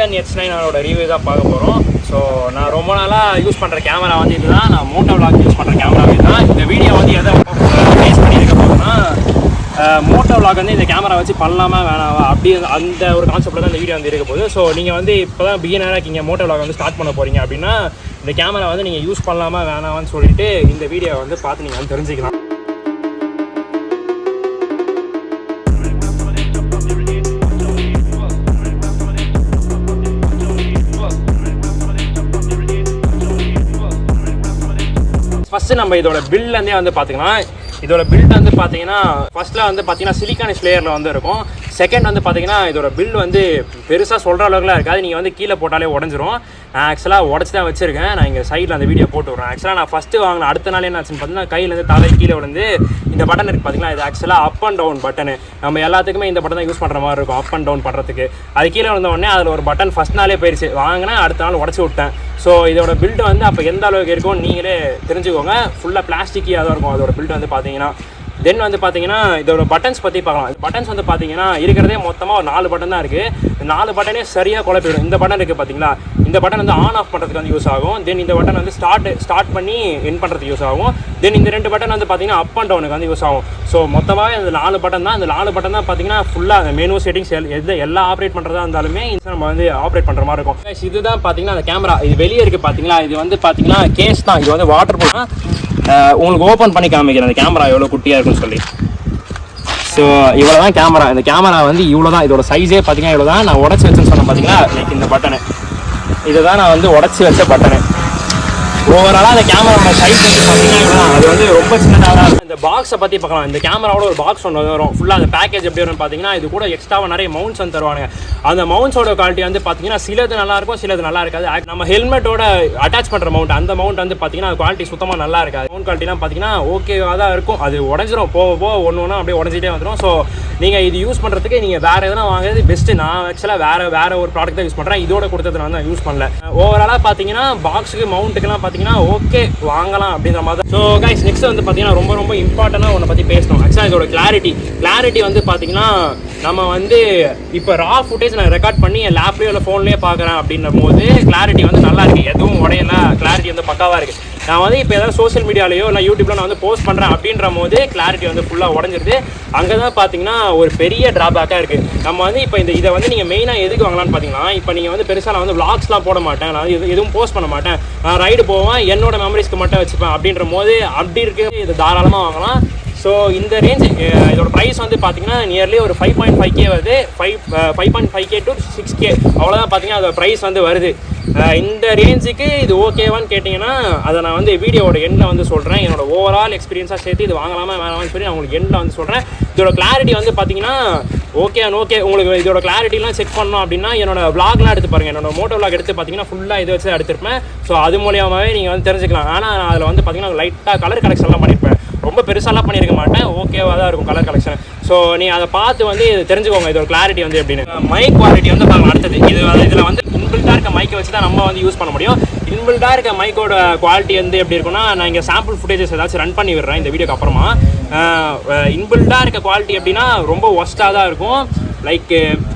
Canon S9 review தான் பார்க்க போகிறோம். ஸோ நான் ரொம்ப நாளாக யூஸ் பண்ணுற கேமரா வந்து இதுதான். நான் மோட்டோ விளாக் யூஸ் பண்ணுற கேமராவே தான். இந்த வீடியோ வந்து எதை பேஸ் பண்ணியிருக்க போகிறோம்னா, மோட்டோ விளாக் வந்து இந்த கேமரா வச்சு பண்ணலாமா வேணாவா அப்படி அந்த ஒரு கான்செப்டில் தான் இந்த வீடியோ வந்து இருக்க போகுது. ஸோ நீங்கள் வந்து இப்போ தான் பிகினராக இருக்கீங்க, மோட்டோ விளாக் வந்து ஸ்டார்ட் பண்ண போகிறீங்க அப்படின்னா இந்த கேமரா வந்து நீங்கள் யூஸ் பண்ணலாமா வேணாமான்னு சொல்லிட்டு இந்த வீடியோ வந்து பார்த்து நீங்கள் வந்து தெரிஞ்சுக்கலாம். ஃபஸ்ட்டு நம்ம இதோட பில்லேருந்தே வந்து பார்த்துக்கலாம். இதோட பில்ட் வந்து பார்த்தீங்கன்னா ஃபஸ்ட்டில் வந்து பார்த்தீங்கன்னா சிலிக்கானிஸ் லேயரில் வந்து இருக்கும். செகண்ட் வந்து பார்த்தீங்கன்னா இதோட பில் வந்து பெருசாக சொல்கிற அளவுக்குலாம் இருக்காது. நீங்கள் வந்து கீழே போட்டாலே உடஞ்சிரும். நான் ஆக்சுவலாக உடச்சி தான் வச்சுருக்கேன். நான் இங்கே சைடில் அந்த வீடியோ போட்டு விட்றேன். ஆக்சுவலாக நான் ஃபஸ்ட்டு வாங்கின அடுத்த நாள் என்ன ஆச்சுன்னு பார்த்தீங்கன்னா கையிலேருந்து தலை கீழே விழுந்து இந்த பட்டன் இருக்குது பார்த்தீங்களா, இது ஆக்சுவலாக அப் அண்ட் டவுன் பட்டனு. நம்ம எல்லாத்துக்குமே இந்த பட்டன் தான் யூஸ் பண்ணுற மாதிரி இருக்கும், அப் அண்ட் டவுன் பண்ணுறதுக்கு. அது கீழே விழுந்த உடனே அதில் ஒரு பட்டன் ஃபஸ்ட் நாளே போயிடுச்சு. வாங்கினேன், அடுத்த நாள் உடச்சி விட்டேன். ஸோ இதோட பில்ட் வந்து அப்போ எந்த அளவுக்கு இருக்கும்னு நீங்களே தெரிஞ்சுக்கோங்க. ஃபுல்லாக பிளாஸ்டிக்கியாக தான் இருக்கும் அதோட பில்ட் வந்து பார்த்தீங்கன்னா. தென் வந்து பார்த்தீங்கன்னா இதோட பட்டன்ஸ் பற்றி பார்க்கலாம். பட்டன்ஸ் வந்து பார்த்தீங்கன்னா இருக்கிறதே மொத்தமாக ஒரு 4 பட்டன் தான் இருக்குது. 4 பட்டனே சரியாக குழப்பிடும். இந்த பட்டன் இருக்குது பார்த்தீங்களா, இந்த பட்டன் வந்து ஆன் ஆஃப் பண்ணுறதுக்கு வந்து யூஸ் ஆகும். தென் இந்த பட்டன் வந்து ஸ்டார்ட் பண்ணி என் பண்ணுறதுக்கு யூஸ் ஆகும். தென் இந்த 2 பட்டன் வந்து பார்த்தீங்கன்னா அப் அண்ட் டவுனுக்கு வந்து யூஸ் ஆகும். ஸோ மொத்தமாகவே அந்த 4 பட்டன் தான். இந்த 4 பட்டன் தான் பார்த்தீங்கன்னா ஃபுல்லாக அந்த மெனு செட்டிங்ஸ் எல்லா ஆப்ரேட் பண்ணுறதா இருந்தாலுமே நம்ம வந்து ஆப்ரேட் பண்ணுற மாதிரி இருக்கும். இதுதான் பார்த்தீங்கன்னா அந்த கேமரா. இது வெளியே இருக்குது பார்த்தீங்களா, இது வந்து பார்த்தீங்கன்னா கேஸ் தான். இது வந்து வாட்டர் ப்ரூஃப். உங்களுக்கு ஓப்பன் பண்ணி காமிக்கிறேன் அந்த கேமரா எவ்வளோ குட்டியாக இருக்குன்னு சொல்லி. ஸோ இவ்வளோ தான் கேமரா. இந்த கேமரா வந்து இவ்வளோ தான். இதோட சைஸே பார்த்தீங்கன்னா இவ்வளோ தான். நான் உடச்சி வச்சேன்னு சொன்னேன் பார்த்தீங்களா, லைக் இந்த பட்டனு, இதுதான் நான் வந்து உடச்சி வச்ச பட்டனு. ஓவராலாக அந்த கேமராவோட சைஸ் பார்த்தீங்கன்னா அது வந்து ரொம்ப சின்னதாக தான். இந்த பாக்ஸை பற்றி பார்க்கலாம். இந்த கேமராவோட ஒரு பாக்ஸ் ஒன்று வரும். ஃபுல்லாக அந்த பேக்கேஜ் எப்படி வரும்னு பார்த்தீங்கன்னா, இது கூட எக்ஸ்ட்ராவாக நிறைய மவுண்ட்ஸ் வந்து தருவாங்க. அந்த மவுண்ட்ஸோட குவாலிட்டி வந்து பார்த்தீங்கன்னா சிலது நல்லாயிருக்கும், சிலது நல்லா இருக்காது. நம்ம ஹெல்மெட்டோட அட்டாச் பண்ணுற மவுண்ட், அந்த மவுண்ட் வந்து பார்த்தீங்கன்னா குவாலிட்டி சுத்தமாக நல்லா இருக்காது. மவுண்ட் குவாலிட்டிலாம் பார்த்தீங்கன்னா ஓகேவாக தான் இருக்கும். அது உடஞ்சிரும், போக ஒன்று ஒன்று அப்படியே உடஞ்சிட்டே வந்துடும். ஸோ நீங்கள் இது யூஸ் பண்ணுறதுக்கு நீங்கள் வேறு எதனா வாங்குறது பெஸ்ட்டு. நான் ஆக்சுவலாக வேறு ஒரு ப்ராடக்ட் தான் யூஸ் பண்ணுறேன். இதோட கொடுத்தது நான் தான் யூஸ் பண்ணல. ஓவராலாக பார்த்தீங்கன்னா பாக்ஸுக்கு மவுண்ட்டுக்கெல்லாம் பார்த்தீங்கன்னா ஓகே வாங்கலாம் அப்படின்ற மாதிரி தான். ஸோ கைஸ் நெக்ஸ்ட் வந்து பார்த்தீங்கன்னா ரொம்ப இம்பார்ட்டண்டாக ஒன்றை பற்றி பேசணும். ஆக்சுவலாக இதோட கிளாரிட்டி வந்து பார்த்தீங்கன்னா நம்ம வந்து இப்போ ரா ஃபுட்டேஜ் நான் ரெக்கார்ட் பண்ணி என் லேப்லேயோ இல்லை ஃபோன்லேயே பார்க்குறேன் அப்படின்ற போது கிளாரிட்டி வந்து நல்லா இருக்குது. எதுவும் உடையல, கிளாரிட்டி வந்து பக்காவாக இருக்குது. நான் வந்து இப்போ ஏதாவது சோஷியல் மீடியாலேயோ இல்லை யூடியூப்ல நான் வந்து போஸ்ட் பண்ணுறேன் அப்படின்ற போது கிளாரிட்டி வந்து ஃபுல்லாக உடஞ்சிருது. அங்கே தான் பார்த்தீங்கன்னா ஒரு பெரிய ட்ராபேக்காக இருக்குது. நம்ம வந்து இப்போ இதை வந்து நீங்கள் மெயினாக எதுக்கு வாங்கலாம்னு பார்த்தீங்கன்னா, இப்போ நீங்கள் வந்து பெருசாக நான் வந்து விளாக்ஸ்லாம் போட மாட்டேன், நான் எதுவும் போஸ்ட் பண்ண மாட்டேன், நான் ரைடு போவேன், என்னோட மெமரிஸ்க்கு மட்டும் வச்சுப்பேன் அப்படின்ற போது அப்படி இருக்குது. இது தாராளமாக வாங்கலாம். ஸோ இந்த ரேஞ்ச் இதோட ப்ரைஸ் வந்து பார்த்தீங்கன்னா நியர்லி ஒரு 5.5K வருது. 5.5K to 6K அவ்வளோதான் பார்த்தீங்கன்னா அதோட ப்ரைஸ் வந்து வருது. இந்த ரேஞ்சுக்கு இது ஓகேவான்னு கேட்டிங்கன்னா அதை நான் வந்து வீடியோவோட எண்டில் வந்து சொல்கிறேன். என்னோட ஓவரால் எக்ஸ்பீரியன்ஸாக சேர்த்து இது வாங்கலாமா வேணாமான்னு சொல்லி நான் உங்களுக்கு எண்டில் வந்து சொல்கிறேன். இதோட கிளாரிட்டி வந்து பார்த்தீங்கன்னா ஓகே. உங்களுக்கு இதோட கிளாரிட்டிலாம் செக் பண்ணணும் அப்படின்னா என்னோட விளாக்லாம் எடுத்து பாருங்கள். என்னோட மோட்டோ விளாக் எடுத்து பார்த்தீங்கன்னா ஃபுல்லாக இதை வச்சு எடுத்துருப்பேன். ஸோ அது மூலியமாகவே நீங்கள் வந்து தெரிஞ்சுக்கலாம். ஆனால் அதில் வந்து பார்த்தீங்கன்னா லைட்டாக கலர் கலெக்ஷன்லாம் பண்ணியிருப்பேன். ரொம்ப பெருசாலாம் பண்ணியிருக்க மாட்டேன், ஓகேவாக தான் இருக்கும் கலர் கலெக்ஷன். ஸோ நீங்கள் அதை பார்த்து வந்து தெரிஞ்சுக்கோங்க இதோட கிளாரிட்டி வந்து எப்படின்னு. மைக் குவாலிட்டி வந்து பார்க்கலாம். அடுத்தது இதில் வந்து இன்பில்டாக இருக்க மைக்கை வச்சு தான் நம்ம வந்து யூஸ் பண்ண முடியும். இன்பில்டாக இருக்க மைக்கோட குவாலிட்டி வந்து எப்படி இருக்குன்னா, நான் இங்கே சாம்பிள் ஃபுட்டேஜஸ் ஏதாச்சும் ரன் பண்ணி விடுறேன் இந்த வீடியோக்கு அப்புறமா. இன்பில்டாக இருக்க குவாலிட்டி எப்படின்னா ரொம்ப ஒஸ்ட்டாக தான் இருக்கும். லைக்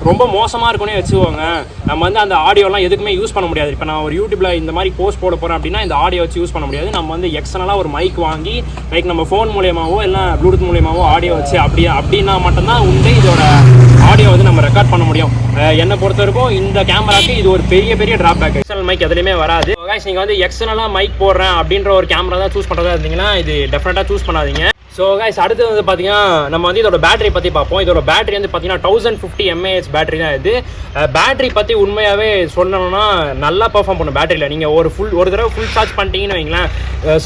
ரொம்ப மோசமாக இருக்குன்னே வச்சுக்கோங்க. நம்ம வந்து அந்த ஆடியோலாம் எதுக்குமே யூஸ் பண்ண முடியாது. இப்போ நான் ஒரு யூடியூப்பில் இந்த மாதிரி போஸ்ட் போட போகிறேன் அப்படின்னா இந்த ஆடியோ வச்சு யூஸ் பண்ண முடியாது. நம்ம வந்து எக்ஸ்டர்னலாக ஒரு மைக் வாங்கி லைக் நம்ம ஃபோன் மூலியமாவோ இல்லை ப்ளூடூத் மூலியமாவோ ஆடியோ வச்சு அப்படின்னா மட்டும்தான் உண்டு இதோட ஆடியோ வந்து நம்ம ரெக்கார்ட் பண்ண முடியும். என்னை பொறுத்த வரைக்கும் இந்த கேமராக்கு இது ஒரு பெரிய ட்ராபேக். எக்ஸ்டர்னல் மைக் எதுலையுமே வராது. நீங்கள் வந்து எக்ஸ்டர்னலாக மைக் போடுறேன் அப்படின்ற ஒரு கேமரா தான் சூஸ் பண்ணுறதா இருந்தீங்கன்னா இது டெஃபினட்டாக சூஸ் பண்ணாதீங்க. ஸோ கைஸ் அடுத்து வந்து பார்த்தீங்கன்னா நம்ம வந்து இதோட பேட்டரி பற்றி பார்ப்போம். இதோட பேட்டரி வந்து பார்த்தீங்கன்னா 1050 mAh பேட்டரி தான் இது. பேட்டரி பற்றி உண்மையாகவே சொல்லணும்னா நல்லா பெர்ஃபார்ம் பண்ணும் பேட்டரியில். நீங்கள் ஒரு தடவை ஃபுல் சார்ஜ் பண்ணிட்டீங்கன்னு வைங்களேன்,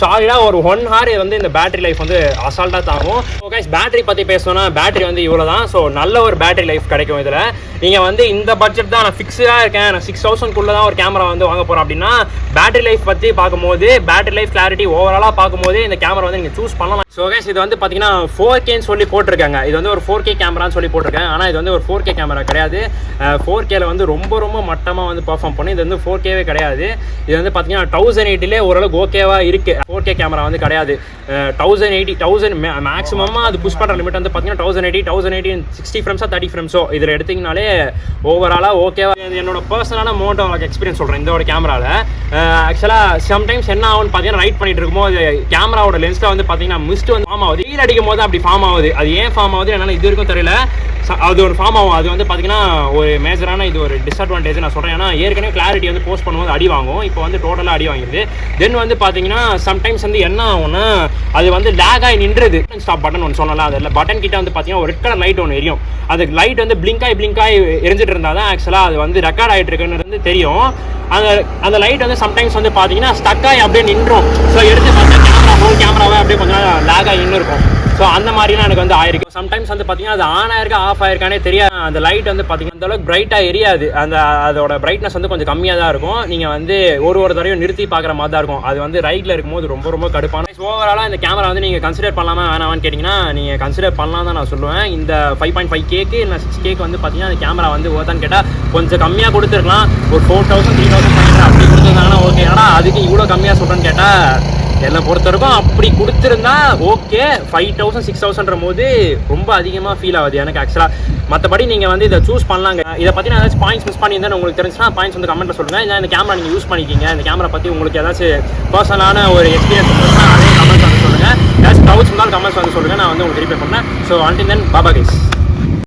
சாலிடாக ஒரு 1 hour வந்து இந்த பேட்டரி லைஃப் வந்து அசால்ட்டாக தாகும். ஸோ கைஸ் பேட்டரி பற்றி பேசணும்னா பேட்டரி வந்து இவ்வளோ தான். ஸோ நல்ல ஒரு பேட்டரி லைஃப் கிடைக்கும் இதில். நீங்கள் வந்து இந்த பட்ஜெட் தான், நான் ஃபிக்ஸாக இருக்கேன், நான் 6000 தான் ஒரு கேமரா வந்து வாங்க போகிறேன் அப்படின்னா பேட்டரி லைஃப் பற்றி பார்க்கும்போது, பேட்டரி லைஃப் கிளாரிட்டி ஓவராலாக பார்க்கும்போது இந்த கேமரா வந்து நீங்கள் சூஸ் பண்ணலாம். ஸோ கைஸ் இது வந்து பார்த்தீங்கன்னா 4Kன்னு சொல்லி போட்டிருக்காங்க. இது வந்து ஒரு 4K கேமரான்னு சொல்லி போட்டிருக்காங்க. ஆனால் இது வந்து ஒரு 4K கேமரா கிடையாது. 4Kல வந்து ரொம்ப ரொம்ப மட்டமாக வந்து பர்ஃபார்ம் பண்ணி இது வந்து 4Kவே கிடையாது. இது வந்து பார்த்தீங்கன்னா 1080லே ஓரளவுக்கு ஓகேவா இருக்கு. 4K கேமரா வந்து கிடையாது. 1080 மேக்ஸிமமாக அது புஷ் பண்ணுற லிமிட் வந்து பார்த்தீங்கன்னா 1080 60 ஃப்ரேம்ஸோ 30 ஃப்ரேம்ஸோ இதில் எடுத்திங்கனாலே ஓவராலாக ஓகேவா. என்னோட பர்சனலான மோட்டோ எக்ஸ்பீரியன்ஸ் சொல்கிறேன் இந்த ஒரு கேமராவில். ஆக்சுவலாக சம்டைம்ஸ் என்ன ஆகும்னு பார்த்தீங்கன்னா ரைட் பண்ணிட்டு இருக்கும்போது கேமராவோட லென்ஸில் வந்து பார்த்தீங்கன்னா மிஸ்ட் வந்து ஃபார்ம் ஆகுது. வெயில் அடிக்கும் போது அப்படி ஃபார்ம் ஆகுது. அது ஏன் ஃபார்ம் ஆகுது என்னன்னா இது வரைக்கும் தெரியல. அது ஒரு ஃபார்ம் ஆகும். அது வந்து பார்த்தீங்கன்னா ஒரு மேஜரான இது ஒரு டிஸ்அட்வான்டேஜ் நான் சொல்கிறேன். ஏன்னா ஏற்கனவே கிளாரிட்டி வந்து போஸ்ட் பண்ணும்போது அடி வாங்கும். இப்போ வந்து டோட்டலாக அடி வாங்கிடுது. தென் வந்து பார்த்தீங்கன்னா சம்டைம்ஸ் வந்து என்ன ஆகும்னா அது வந்து லேக் ஆகி நின்றுது. ஸ்டாப் பட்டன் ஒன்று சொன்னலாம். அதில் பட்டன் கிட்ட வந்து பார்த்தீங்கன்னா ஒரு ரெட் கலர் லைட் ஒன்று எரியும். அது லைட் வந்து பிளிங்க் ஆகி எரிஞ்சிட்டு இருந்தால் தான் ஆக்சுவலாக அது வந்து ரெக்கார்ட் ஆகிட்டு இருக்குன்னு வந்து தெரியும். அந்த லைட் வந்து சம்டைம்ஸ் வந்து பார்த்தீங்கன்னா ஸ்டக் ஆகி அப்படியே நின்றும். ஸோ எடுத்து பார்த்தா ஹோல் கேமராவே அப்படியே கொஞ்சம் லேக் ஆகி நின்று இருக்கும். ஸோ அந்த மாதிரிலாம் எனக்கு வந்து ஆயிருக்கு. சம்டைம்ஸ் வந்து பார்த்தீங்கன்னா அது ஆன் ஆயிருக்கா ஆஃப் ஆயிருக்கானே தெரியாது. அந்த லைட் வந்து பார்த்தீங்கன்னா அந்த அளவுக்கு பிரைட்டாக எரியாது. அதோட பிரைட்னஸ் வந்து கொஞ்சம் கம்மியாக தான் இருக்கும். நீங்கள் வந்து ஒரு தடவையும் நிறுத்தி பார்க்குற மாதிரி தான் இருக்கும். அது வந்து ரைட்டில் இருக்கும்போது ரொம்ப ரொம்ப கடுப்பான. ஓவராலாக இந்த கேமரா வந்து நீங்கள் கன்சிடர் பண்ணலாமா வேணாமான்னு கேட்டிங்கன்னா நீங்கள் கன்சிடர் பண்ணலாம் தான் நான் சொல்லுவேன். இந்த 5.5Kக்கு இல்லை 6Kக்கு வந்து பார்த்தீங்கன்னா அந்த கேமரா வந்து ஓதான்னு கேட்டால் கொஞ்சம் கம்மியாக கொடுத்துருக்கலாம். ஒரு 4000 3500 அப்படி கொடுத்துருந்தாங்கன்னா ஓகே. ஆனால் அதுக்கு இவ்வளோ கம்மியாக சொல்கிறேன்னு கேட்டால் என்னை பொறுத்தவரைக்கும் அப்படி கொடுத்துருந்தா ஓகே. 5000 6000ன்ற போது ரொம்ப அதிகமாக ஃபீல் ஆகுது எனக்கு ஆக்சுவலாக. மற்றபடி நீங்கள் வந்து இதை சூஸ் பண்ணலாங்க. இதை பற்றி நான் ஏதாச்சும் பாயிண்ட்ஸ் மிஸ் பண்ணியிருந்தேன் உங்களுக்கு தெரிஞ்சுன்னா பாயிண்ட்ஸ் வந்து கமெண்ட்டில் சொல்லுங்கள். இல்லை இந்த கேமரா நீங்கள் யூஸ் பண்ணிக்கிங்க, இந்த கேமரா பற்றி உங்களுக்கு ஏதாச்சும் பர்சனலான ஒரு எக்ஸ்பீரியன்ஸ் இருந்துச்சுன்னா அதே கமெண்ட்ஸ் வந்து சொல்லுங்கள். ஏதாச்சும் டவுட்ஸ் இருந்தாலும் கமெண்ட்ஸ் வந்து சொல்லுங்கள். நான் வந்து உங்களுக்கு ரிப்ளை பண்ணேன். So until then Baba guys.